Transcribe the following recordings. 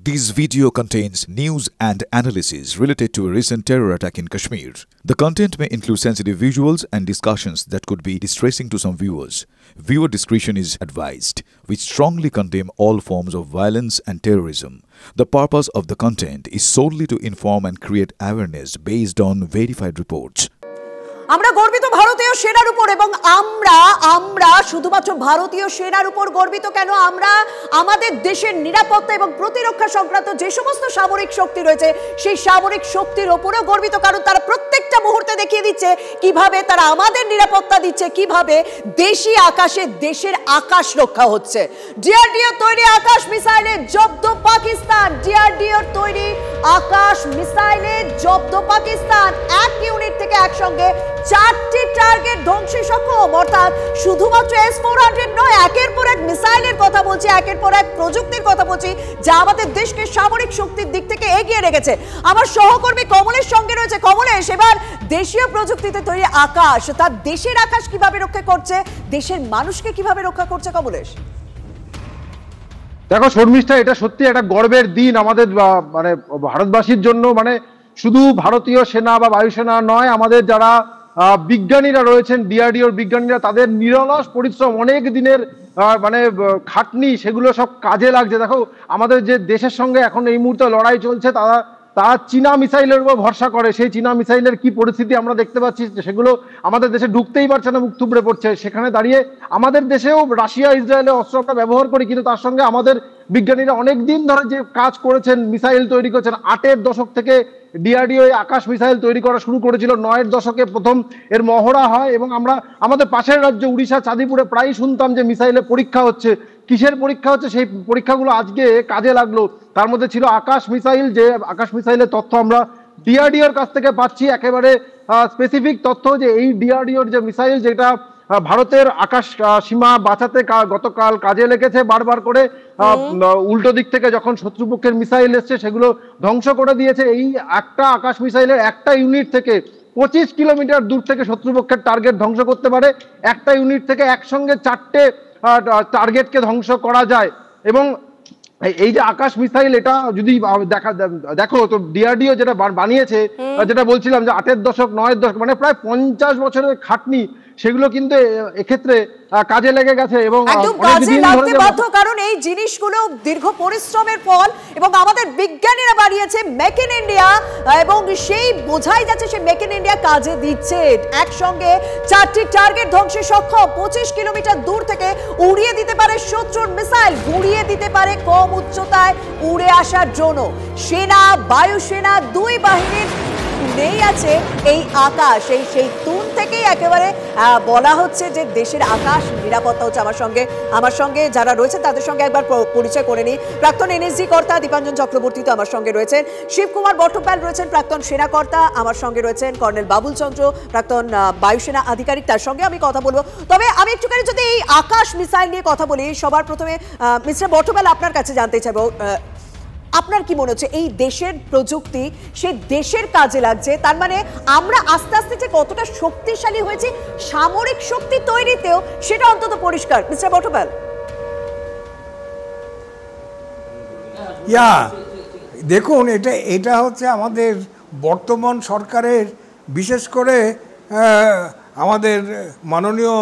This video contains news and analysis related to a recent terror attack in Kashmir. The content may include sensitive visuals and discussions that could be distressing to some viewers. Viewer discretion is advised. We strongly condemn all forms of violence and terrorism. The purpose of the content is solely to inform and create awareness based on verified reports. আমরা গর্বিত ভারতীয় সেনার উপর এবং আমরা শুধুমাত্র ভারতীয় সেনার উপর গর্বিত কেন, আমরা আমাদের দেশের নিরাপত্তা এবং প্রতিরক্ষা সংক্রান্ত যে সমস্ত সামরিক শক্তি রয়েছে সেই সামরিক শক্তির উপরেও গর্বিত, কারণ তারা প্রত্যেকটা মুহূর্তে দেখিয়ে দিচ্ছে কিভাবে তারা আমাদের নিরাপত্তা দিচ্ছে, কিভাবে দেশি আকাশে দেশের আকাশ রক্ষা হচ্ছে। ডিআরডিও তৈরি আকাশ মিসাইলে জব্দ পাকিস্তান, ডিআরডিওর তৈরি আকাশ মিসাইলে জব্দ পাকিস্তান। এক ইউনিট থেকে একসঙ্গে 4টি টার্গেট ধ্বংসে সক্ষম, অর্থাৎ শুধুমাত্র S-400 নয়, একের পর এক মিসাইলের কথা বলছি, একের পর এক প্রযুক্তির কথা বলছি যা আমাদের দেশকে সামরিক শক্তির দিক থেকে এগিয়ে রেখেছে। আমার সহকর্মী কমলের সঙ্গে রয়েছে। কমলেশ, এবার দেশীয় প্রযুক্তিতে তৈরি আকাশ তার দেশের আকাশ কিভাবে রক্ষা করছে, দেশের মানুষকে কিভাবে রক্ষা করছে কমলেশ? দেখো শর্মিষ্ঠা, এটা সত্যি একটা গর্বের দিন আমাদের মানে ভারতবাসীর জন্য। মানে শুধু ভারতীয় সেনা বা বায়ুসেনা নয়, আমাদের যারা বিজ্ঞানীরা রয়েছেন, ডিআরডিওর বিজ্ঞানীরা, তাদের নিরলস পরিশ্রম, অনেক দিনের মানে খাটনি, সেগুলো সব কাজে লাগছে। দেখো আমাদের যে দেশের সঙ্গে এখন এই মুহূর্তে লড়াই চলছে, তারা চীনা মিসাইলের উপর ভরসা করে। সেই চীনা মিসাইলের কি পরিস্থিতি আমরা দেখতে পাচ্ছি, সেগুলো আমাদের দেশে ঢুকতেই পারছে না, মুখ থুবড়ে পড়ছে। সেখানে দাঁড়িয়ে আমাদের দেশেও রাশিয়া ইসরায়েলের অস্ত্র আমরা ব্যবহার করি, কিন্তু তার সঙ্গে আমাদের বিজ্ঞানীরা অনেক দিন ধরে যে কাজ করেছেন, মিসাইল তৈরি করেছেন। 8-এর দশক থেকে ডিআরডিও আকাশ মিসাইল তৈরি করা শুরু করেছিল। 9-এর দশকে প্রথম এর মহড়া হয় এবং আমরা আমাদের পাশের রাজ্য উড়িষ্যা চাঁদিপুরে প্রায় শুনতাম যে মিসাইলের পরীক্ষা হচ্ছে। কিসের পরীক্ষা হচ্ছে, সেই পরীক্ষাগুলো আজকে কাজে লাগলো। তার মধ্যে ছিল আকাশ মিসাইল, যে আকাশ মিসাইলের তথ্য আমরা ডিআরডিওর কাছ থেকে পাচ্ছি, একেবারে স্পেসিফিক তথ্য যে এই ডিআরডিওর যে মিসাইল, যেটা ভারতের আকাশ সীমা বাঁচাতে গতকাল কাজে লেগেছে বারবার করে। উল্টো দিক থেকে যখন শত্রুপক্ষের মিসাইল এসছে সেগুলো ধ্বংস করে দিয়েছে। এই একটা আকাশ মিসাইলের একটা ইউনিট থেকে 25 কিলোমিটার দূর থেকে শত্রুপক্ষের টার্গেট ধ্বংস করতে পারে। একটা ইউনিট থেকে একসঙ্গে 4টে টার্গেটকে ধ্বংস করা যায়। এবং এই যে আকাশ মিসাইল, এটা যদি দেখো তো ডিআরডিও যেটা বানিয়েছে, যেটা বলছিলাম যে 8-এর দশক 9-এর দশক, মানে প্রায় 50 বছরের খাটনি, সেগুলো কিন্তু এক্ষেত্রে কাজে লেগে গেছে। এবং কারণ এই জিনিসগুলো দীর্ঘ পরিশ্রমের ফল এবং আমাদের বিজ্ঞানীরা বানিয়েছে মেক ইন ইন্ডিয়া, এবং সেই বোঝাই যাচ্ছে সে মেক ইন ইন্ডিয়া কাজে দিচ্ছে। একসঙ্গে 4টি টার্গেট ধ্বংসে সক্ষম, 25 কিলোমিটার দূর থেকে উড়িয়ে দিতে পারে শত্রুর মিসাইল, গুড়িয়ে দিতে পারে কম উচ্চতায় উড়ে আসার জন্য। সেনা বায়ুসেনা দুই বাহিনীর নেই আছে এই আকাশ, সেই তুন থেকেই একেবারে বলা হচ্ছে যে দেশের আকাশ নিরাপত্তা হচ্ছে। আমার সঙ্গে যারা রয়েছে তাদের সঙ্গে একবার পরিচয় করে নিই। প্রাক্তন এনএসজি কর্তা দীপাঞ্জন চক্রবর্তী তো আমার সঙ্গে রয়েছেন, শিবকুমার বট্টোপাধ্যায় রয়েছেন প্রাক্তন সেনা কর্তা, আমার সঙ্গে রয়েছেন কর্নেল বাবুল চন্দ্র, প্রাক্তন বায়ুসেনা আধিকারিক, তার সঙ্গে আমি কথা বলবো। তবে আমি একটুখানি যদি এই আকাশ মিসাইল নিয়ে কথা বলি, সবার প্রথমে মিস্টার বট্টোপাধ্যায় আপনার কাছে জানতে চাইবো, আপনার কি মনে হচ্ছে এই দেশের প্রযুক্তি সে দেশের কাজে লাগছে? তার মানে আমরা আস্তে আস্তে যে কতটা শক্তিশালী হয়েছি সামরিক শক্তি তৈরিতেও, সেটা অন্তত পরিষ্কার। মিস্টার বট্টোপাধ্যায়, দেখুন, এটা হচ্ছে আমাদের বর্তমান সরকারের, বিশেষ করে আমাদের মাননীয়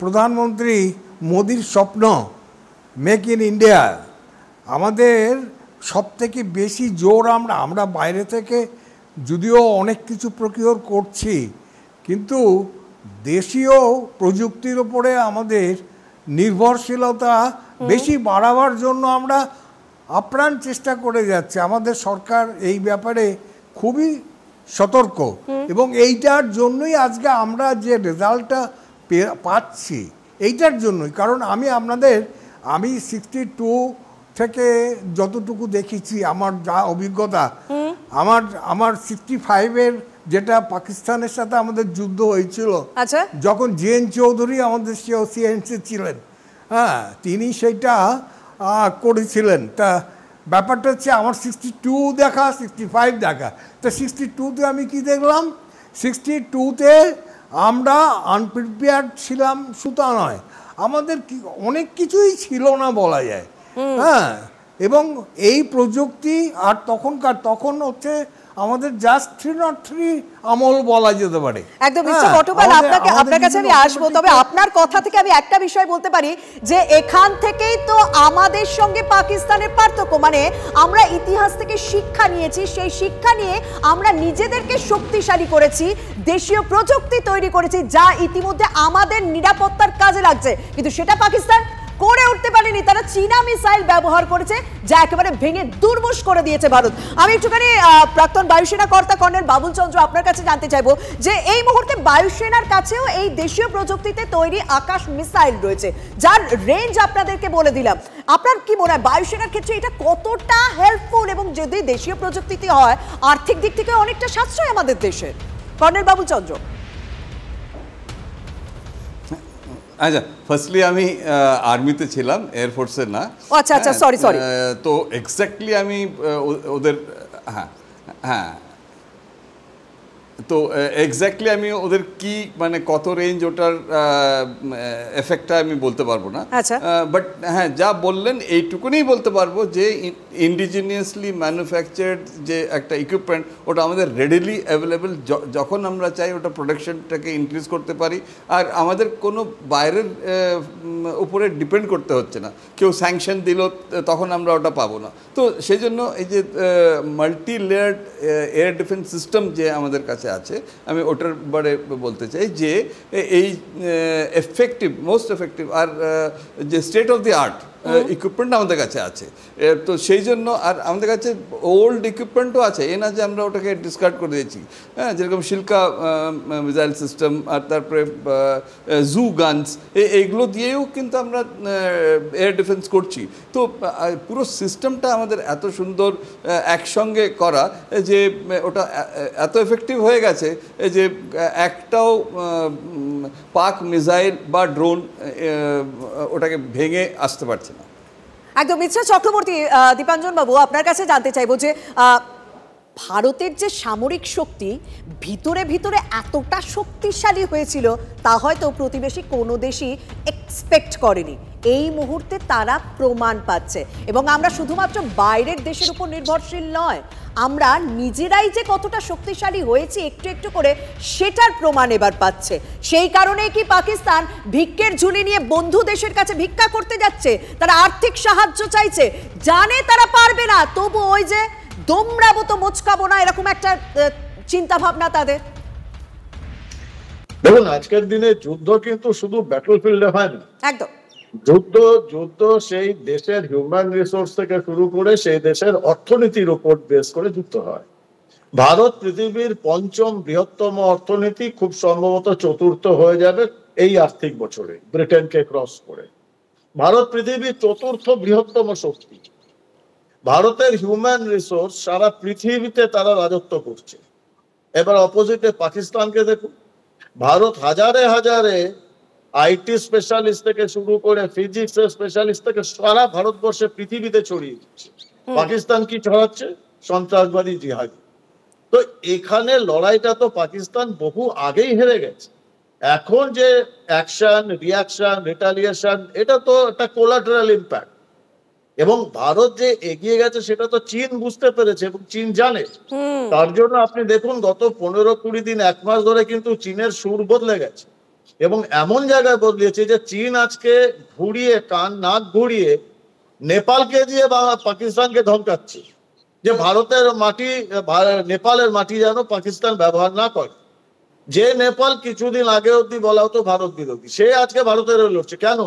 প্রধানমন্ত্রী মোদির স্বপ্ন মেক ইন ইন্ডিয়া। আমাদের সবথেকে বেশি জোর আমরা বাইরে থেকে যদিও অনেক কিছু প্রকিওর করছি, কিন্তু দেশীয় প্রযুক্তির উপরে আমাদের নির্ভরশীলতা বেশি বাড়াবার জন্য আমরা আপ্রাণ চেষ্টা করে যাচ্ছি। আমাদের সরকার এই ব্যাপারে খুবই সতর্ক এবং এইটার জন্যই আজকে আমরা যে রেজাল্টটা পাচ্ছি, এইটার জন্যই। কারণ আমি 62 থেকে যতটুকু দেখেছি, আমার যা অভিজ্ঞতা, আমার 65-এর যেটা পাকিস্তানের সাথে আমাদের যুদ্ধ হয়েছিল, যখন জেএন চৌধুরী আমাদের সিএনসি ছিলেন, হ্যাঁ, তিনি সেটা করেছিলেন। তা ব্যাপারটা হচ্ছে আমার 62 দেখা, 65 দেখা। তা 62-তে আমি কি দেখলাম, 62-তে আমরা আনপ্রিপেয়ার্ড ছিলাম, সুতা নয়, আমাদের অনেক কিছুই ছিল না বলা যায়। হ্যাঁ, এবং এই প্রযুক্তি আর তখন হচ্ছে আমাদের জাস্ট 303 আমল বলা যেতে পারে। একদম মিস্টার বটওয়াল, আপনার কাছে আমি আসবো, তবে আপনার কথা থেকে আমি একটা বিষয় বলতে পারি যে এখান থেকেই তো আমাদের সঙ্গে পাকিস্তানের পার্থক্য, মানে আমরা ইতিহাস থেকে শিক্ষা নিয়েছি, সেই শিক্ষা নিয়ে আমরা নিজেদেরকে শক্তিশালী করেছি, দেশীয় প্রযুক্তি তৈরি করেছি যা ইতিমধ্যে আমাদের নিরাপত্তার কাজে লাগছে, কিন্তু সেটা পাকিস্তান করে উঠতে পারেনি। তারা চীনা মিসাইল ব্যবহার করেছে যা একেবারে ভেঙে দুর্মুষ করে দিয়েছে ভারত। আমি একটুখানি প্রাক্তন বায়ুসেনা কর্তা কর্নেল বাবুল চন্দ্র আপনার কাছে জানতে চাইবো যে এই মুহূর্তে বায়ুসেনার কাছেও এই দেশীয় প্রযুক্তিতে তৈরি আকাশ মিসাইল রয়েছে যার রেঞ্জ আপনাদেরকে বলে দিলাম। আপনার কি মনে হয় বায়ুসেনার ক্ষেত্রে এটা কতটা হেল্পফুল, এবং যদি দেশীয় প্রযুক্তিতে হয় আর্থিক দিক থেকে অনেকটা সাশ্রয় আমাদের দেশের? কর্নেল বাবুল চন্দ্র। আচ্ছা, ফার্স্টলি আমি আর্মিতে ছিলাম, এয়ারফোর্সে না। আচ্ছা আচ্ছা, সরি। তো এক্স্যাক্টলি আমি ওদের হ্যাঁ তো এক্স্যাক্টলি আমি ওদের কি মানে কত রেঞ্জ ওটার এফেক্টটা আমি বলতে পারবো না, বাট হ্যাঁ যা বললেন এইটুকুনি বলতে পারবো যে ইন্ডিজিনিয়াসলি ম্যানুফ্যাকচার্ড যে একটা ইকুইপমেন্ট ওটা আমাদের রেডিলি অ্যাভেলেবেল, যখন আমরা চাই ওটা প্রোডাকশনটাকে ইনক্রিজ করতে পারি, আর আমাদের কোনো বাইরের উপরে ডিপেন্ড করতে হচ্ছে না, কেউ স্যাংশন দিল তখন আমরা ওটা পাবো না। তো সেই জন্য এই যে multi layered air defence system যে আমাদের কাছে আছে, আমি ওটার বারে বলতে চাই যে এই এফেক্টিভ, মোস্ট এফেক্টিভ আর যে state of the art equipment আমাদের কাছে আছে। তো সেই জন্য আর আমাদের কাছে ওল্ড ইকুইপমেন্টও আছে, এ না যে আমরা ওটাকে ডিসকার্ড করে দিয়েছি। হ্যাঁ, যেরকম শিল্কা মিসাইল সিস্টেম, আর তারপরে জু গানস, এইগুলো দিয়েও কিন্তু আমরা এয়ার ডিফেন্স করছি। তো পুরো সিস্টেমটা আমাদের এত সুন্দর একসঙ্গে করা যে ওটা এত এফেক্টিভ হয়ে গেছে যে একটাও পাক মিসাইল বা ড্রোন ওটাকে ভেঙে আসতে পারছে না। একদম। মিস্টার চক্রবর্তী, দীপাঞ্জন বাবু আপনার কাছে জানতে চাইবো যে ভারতের যে সামরিক শক্তি ভিতরে ভিতরে এতটা শক্তিশালী হয়েছিল তা হয়তো প্রতিবেশী কোনো দেশই এক্সপেক্ট করেনি। এই মুহূর্তে তারা প্রমাণ পাচ্ছে, এবং আমরা শুধুমাত্র বাইরের দেশের উপর নির্ভরশীল নয়, আমরা নিজেরাই যে কতটা শক্তিশালী হয়েছি একটু একটু করে সেটার প্রমাণ এবার পাচ্ছে। সেই কারণেই কি পাকিস্তান ভিক্ষের ঝুলি নিয়ে বন্ধু দেশের কাছে ভিক্ষা করতে যাচ্ছে? তারা আর্থিক সাহায্য চাইছে, জানে তারা পারবে না, তবু ওই যে দমড়াবো তো মোচকাবো না, এরকম একটা চিন্তা ভাবনা তাদের। দেখুন, আজকের দিনে যুদ্ধ কিন্তু শুধু ব্যাটলফিল্ডে হয় না। একদম। যুদ্ধ সেই দেশের হিউম্যান রিসোর্স থেকে শুরু করে সেই দেশের অর্থনীতির উপর বেস করে যুদ্ধ হয়। ভারত পৃথিবীর ৫ম বৃহত্তম অর্থনীতি, খুব সম্ভবত ৪র্থ হয়ে যাবে এই আর্থিক বছরে, ব্রিটেনকে ক্রস করে। ভারত পৃথিবীর ৪র্থ বৃহত্তম শক্তি। ভারতের হিউম্যান রিসোর্স সারা পৃথিবীতে তারা রাজত্ব করছে। এবার অপোজিটে পাকিস্তানকে দেখুন, ভারত হাজারে হাজারে আইটি স্পেশালিস্ট থেকে শুরু করে ফিজিক্সের স্পেশালিস্ট থেকে সারা ভারতবর্ষে পৃথিবীতে ছড়িয়ে দিচ্ছে। পাকিস্তান কি ছড়াচ্ছে? সন্ত্রাসবাদী জিহাদি। তো এখানে লড়াইটা তো পাকিস্তান বহু আগেই হেরে গেছে। এখন যে অ্যাকশন, রিয়াকশন, রিটালিয়েশন, এটা তো একটা কোলাটারাল ইম্প্যাক্ট। এবং ভারত যে এগিয়ে গেছে সেটা তো চীন বুঝতে পেরেছে এবং চীন জানে। তার জন্য আপনি দেখুন গত ১৫-২০ দিন, ১ মাস ধরে কিন্তু চীনের সুর বদলে গেছে, এবং এমন জায়গায় বদলিয়েছে যে চীন আজকে ঘুরিয়ে, কান নাক ঘুরিয়ে নেপালকে দিয়ে পাকিস্তানকে ধমকাচ্ছে যে ভারতের মাটি, নেপালের মাটি যেন পাকিস্তান ব্যবহার না করে। যে নেপাল কিছুদিন আগে অব্দি বলা হতো ভারত বিরোধী, সে আজকে ভারতের লড়ছে। কেন?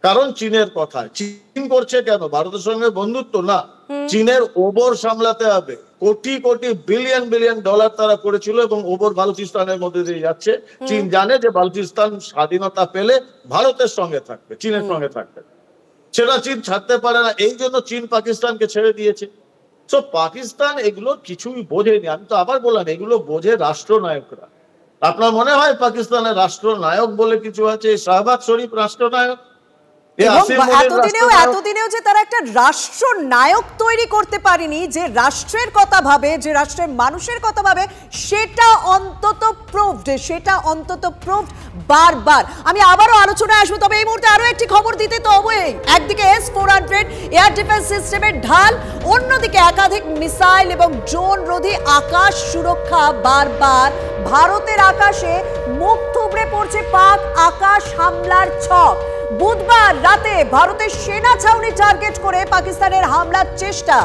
কারণ চীনের কথায়। চীন করছে কেন? ভারতের সঙ্গে বন্ধুত্ব না, চীনের ওবর সামলাতে হবে। Crore crore billion billion dollar তারা করেছিল, এবং ওবর বালুচিস্তানের মধ্যে দিয়ে যাচ্ছে। চীন জানে যে বালুচিস্তান স্বাধীনতা পেলে ভারতের সঙ্গে থাকবে, চীনের সঙ্গে থাকবে, সেটা চীন ছাড়তে পারে না। এই জন্য চীন পাকিস্তানকে ছেড়ে দিয়েছে। তো পাকিস্তান এগুলো কিছুই বোঝেনি। আমি তো আবার বললাম, এগুলো বোঝে রাষ্ট্রনায়করা। আপনার মনে হয় পাকিস্তানের রাষ্ট্রনায়ক বলে কিছু আছে? শাহবাজ শরীফ রাষ্ট্রনায়ক? এতদিনেও যে তারা একটা রাষ্ট্র নায়ক তৈরি করতে পারেনি, যে রাষ্ট্রের কথা ভাবে, যে রাষ্ট্রের মানুষের কথা ভাবে, সেটা অন্তত প্রুভড বারবার। আমি আবারও আলোচনায় আসবো, তবে এই মুহূর্তে আরো একটি খবর দিতে তো হবেই। একদিকে S-400 এয়ার ডিফেন্স সিস্টেমের ঢাল, অন্যদিকে একাধিক মিসাইল এবং ড্রোন রোধী আকাশ সুরক্ষা। বারবার ভারতের আকাশে মুখ থুবড়ে পড়ছে পাক আকাশ হামলার ছক। বুধবার রাতে ভারতের সেনা ছাউনি টার্গেট করে পাকিস্তানের হামলার চেষ্টা,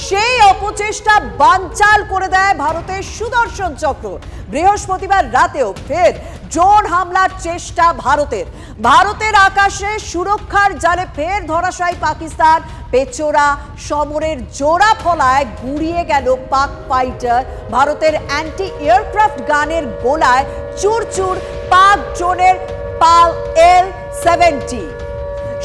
সেই অপচেষ্টা বানচাল করে দেয় ভারতের সুদর্শন চক্র। বৃহস্পতিবার রাতেও ফের ড্রোন হামলার চেষ্টা ভারতের আকাশে সুরক্ষার জালে ফের ধরাশায়ী পাকিস্তান। পেচোরা সমরের জোড়া ফলায় গুড়িয়ে গেল পাক ফাইটার। ভারতের অ্যান্টি এয়ারক্রাফট গানের গোলায় চুরচুর পাক ড্রোনের পাল L-70।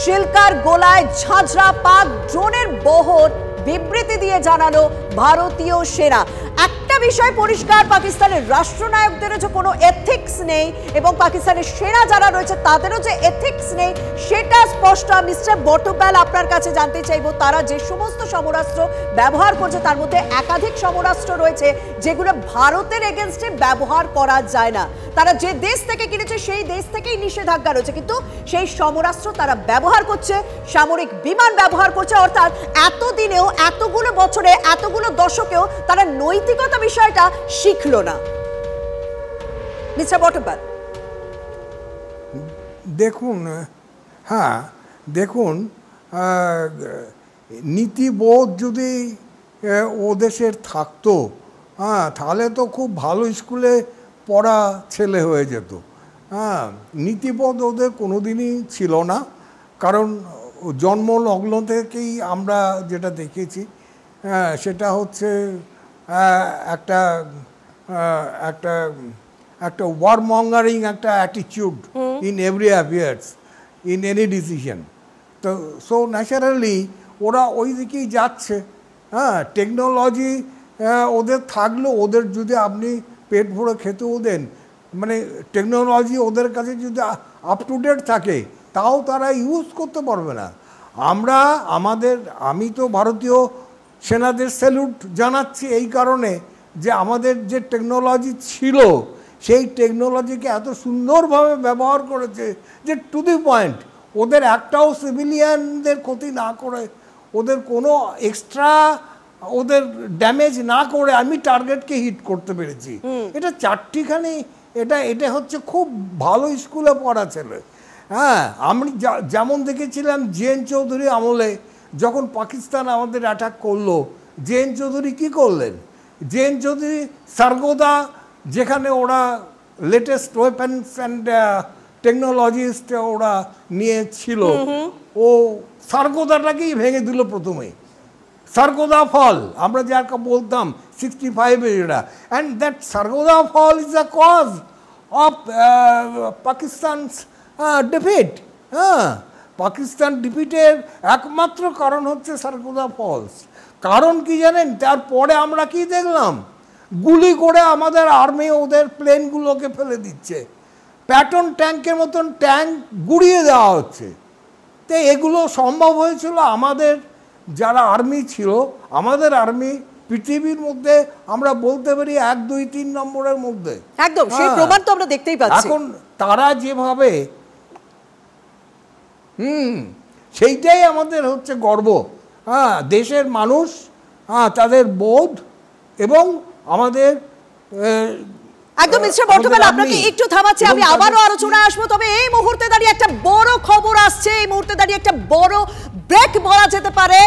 শিলকার গোলায় ঝাঁঝরা পাক ড্রোনের বহর, বিবৃতি দিয়ে জানালো ভারতীয় সেনা। একটা বিষয় পরিষ্কার, পাকিস্তানের রাষ্ট্রনায়কদেরও যে কোনো এথিক্স নেই এবং পাকিস্তানের সেনা যারা রয়েছে তাদেরও যে এথিক্স নেই সেটা স্পষ্ট। মিস্টার বটব্যাল, আপনার কাছে জানতে চাইবো, তারা যে সমস্ত সমরাস্ত্র ব্যবহার করছে তার মধ্যে একাধিক সমরাস্ত্র রয়েছে যেগুলো ভারতের এগেনস্টে ব্যবহার করা যায় না। তারা যে দেশ থেকে কিনেছে সেই দেশ থেকেই নিষেধাজ্ঞা রয়েছে, কিন্তু সেই সমরাস্ত্র তারা ব্যবহার করছে, সামরিক বিমান ব্যবহার করছে। অর্থাৎ এতদিনেও, এতগুলো বছরে, এতগুলো দশকেও তারা নৈতিকতা বিষয়টা শিখলো না। মিস্টার বটব্যাল, দেখুন, হ্যাঁ দেখুন, নীতিবোধ যদি ও দেশের থাকতো, হ্যাঁ, তাহলে তো খুব ভালো স্কুলে পড়া ছেলে হয়ে যেত। হ্যাঁ, নীতিবোধ ওদের কোনোদিনই ছিল না, কারণ জন্মলগ্ন থেকেই আমরা যেটা দেখেছি সেটা হচ্ছে একটা একটা একটা ওয়ারমঙ্গারিং একটা attitude in every affairs, in any decision. তো সো ন্যাচারালি ওরা ওই দিকেই যাচ্ছে। হ্যাঁ, টেকনোলজি ওদের থাকলেও, ওদের যদি আপনি পেট ভরে খেতেও দেন, মানে টেকনোলজি ওদের কাছে যদি আপ টু ডেট থাকে তাও তারা ইউজ করতে পারবে না। আমি তো ভারতীয় সেনাদের স্যালুট জানাচ্ছি এই কারণে যে আমাদের যে টেকনোলজি ছিল সেই টেকনোলজিকে এত সুন্দরভাবে ব্যবহার করেছে যে টু দি পয়েন্ট ওদের একটাও সিভিলিয়ানদের ক্ষতি না করে, ওদের কোনো এক্সট্রা ওদের ড্যামেজ না করে আমি টার্গেটকে হিট করতে পেরেছি। এটা চারটিখানি, এটা হচ্ছে খুব ভালো স্কুলে পড়া ছেলে। হ্যাঁ, আমি যেমন দেখেছিলাম জেএন চৌধুরী আমলে যখন পাকিস্তান আমাদের অ্যাটাক করলো, জেএন চৌধুরী কী করলেন? জেএন চৌধুরী সারগোদা, যেখানে ওরা লেটেস্ট ওয়েপন্স অ্যান্ড টেকনোলজিস্ট ওরা নিয়েছিল, ও সারগোদাটাকেই ভেঙে দিল প্রথমে। সারগোদা ফল আমরা যাকে বলতাম 65-এ এটা, and that Sargodha fall is the cause of Pakistan's defeat. হ্যাঁ, পাকিস্তান ডিফিটের একমাত্র কারণ হচ্ছে সারগোদা ফলস। কারণ কি জানেন? তারপরে আমরা কি দেখলাম? গুলি করে আমাদের আর্মি ওদের প্লেনগুলোকে ফেলে দিচ্ছে, প্যাটন ট্যাঙ্কের মতন ট্যাঙ্ক গুড়িয়ে দেওয়া হচ্ছে। তো এগুলো সম্ভব হয়েছিল আমাদের যারা আর্মি ছিল, আমাদের আর্মি পৃথিবীর মধ্যে আমরা বলতে পারি 1, 2, 3 নম্বরের মধ্যে। একদম, সেই প্রমাণ তো আমরা দেখতেই পাচ্ছি। এখন তারা যেভাবে সেইটাই আমাদের হচ্ছে গর্ব। হ্যাঁ, দেশের মানুষ, হ্যাঁ, তাদের বোধ এবং আমাদের একদম। মিস্টার বটব্যাল, আপনাকে একটু থামাচ্ছি, আমি আবারও আলোচনায় আসবো। তবে এই মুহূর্তে দাঁড়িয়ে একটা বড় খবর আসছে, এই মুহূর্তে দাঁড়িয়ে একটা বড় ব্রেক বলা যেতে পারে।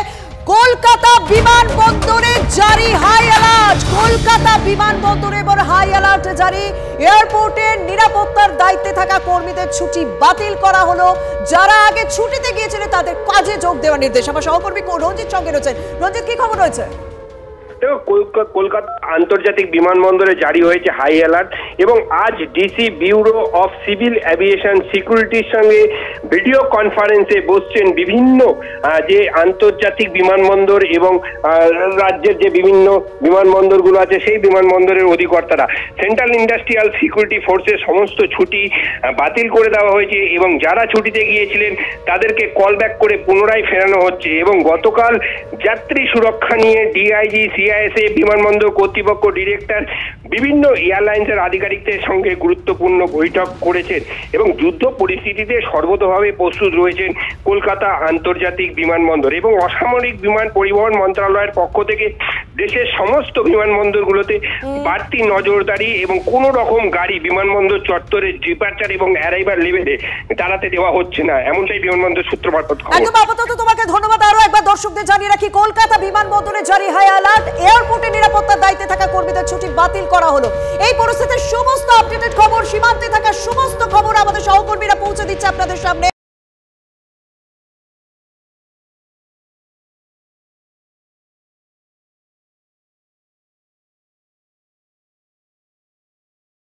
কলকাতা বিমানবন্দরে জারি হাই অ্যালার্ট। কলকাতা বিমানবন্দরে এবার হাই অ্যালার্ট জারি। এয়ারপোর্টের নিরাপত্তার দায়িত্বে থাকা কর্মীদের ছুটি বাতিল করা হলো। যারা আগে ছুটিতে গিয়েছিলেন তাদের কাজে যোগ দেওয়ার নির্দেশ। আমার সহকর্মী রঞ্জিত সঙ্গে রয়েছেন। রঞ্জিত, কি খবর রয়েছে? দেখো, কলকাতা আন্তর্জাতিক বিমানবন্দরে জারি হয়েছে হাই অ্যালার্ট এবং আজ DC bureau of civil aviation সিকিউরিটির সঙ্গে ভিডিও কনফারেন্সে বসছেন বিভিন্ন যে আন্তর্জাতিক বিমানবন্দর এবং রাজ্যের যে বিভিন্ন বিমানবন্দরগুলো আছে সেই বিমানবন্দরের অধিকর্তারা। সেন্ট্রাল ইন্ডাস্ট্রিয়াল সিকিউরিটি ফোর্সের সমস্ত ছুটি বাতিল করে দেওয়া হয়েছে এবং যারা ছুটিতে গিয়েছিলেন তাদেরকে কল ব্যাক করে পুনরায় ফেরানো হচ্ছে। এবং গতকাল যাত্রী সুরক্ষা নিয়ে ডিআইজি, সিআইএসএ, বিমানবন্দর কর্তৃপক্ষ, ডিরেক্টর, বিভিন্ন এয়ারলাইন্সের আধিকারিকদের সঙ্গে গুরুত্বপূর্ণ বৈঠক করেছেন এবং যুদ্ধ পরিস্থিতিতে সর্বতোভাবে প্রস্তুত রয়েছেন কলকাতা আন্তর্জাতিক বিমানবন্দর। এবং অসামরিক বিমান পরিবহন মন্ত্রণালয়ের পক্ষ থেকে দেশের সমস্ত বিমানবন্দরগুলোতে বাড়তি নজরদারি এবং কোনো রকম গাড়ি বিমানবন্দর চত্বরে ডিপার্চার এবং অ্যারাইভাল লেভেলে দাঁড়াতে দেওয়া হচ্ছে না, এমনটাই বিমানবন্দর সূত্র মারফত খবর। একদম আপাতত তোমাকে ধন্যবাদ। আরো একবার দর্শকদের জানিয়ে রাখি, কলকাতা বিমানবন্দরে জারি হাই অ্যালার্ট, এয়ারপোর্টে নিরাপত্তার দায়িত্বে থাকা কর্মীদের ছুটি বাতিল করা হলো। এই পরিস্থিতির সমস্ত আপডেটেড খবর, সীমান্তে থাকা সমস্ত খবর আমাদের সহকর্মীরা পৌঁছে দিচ্ছে আপনাদের সামনে।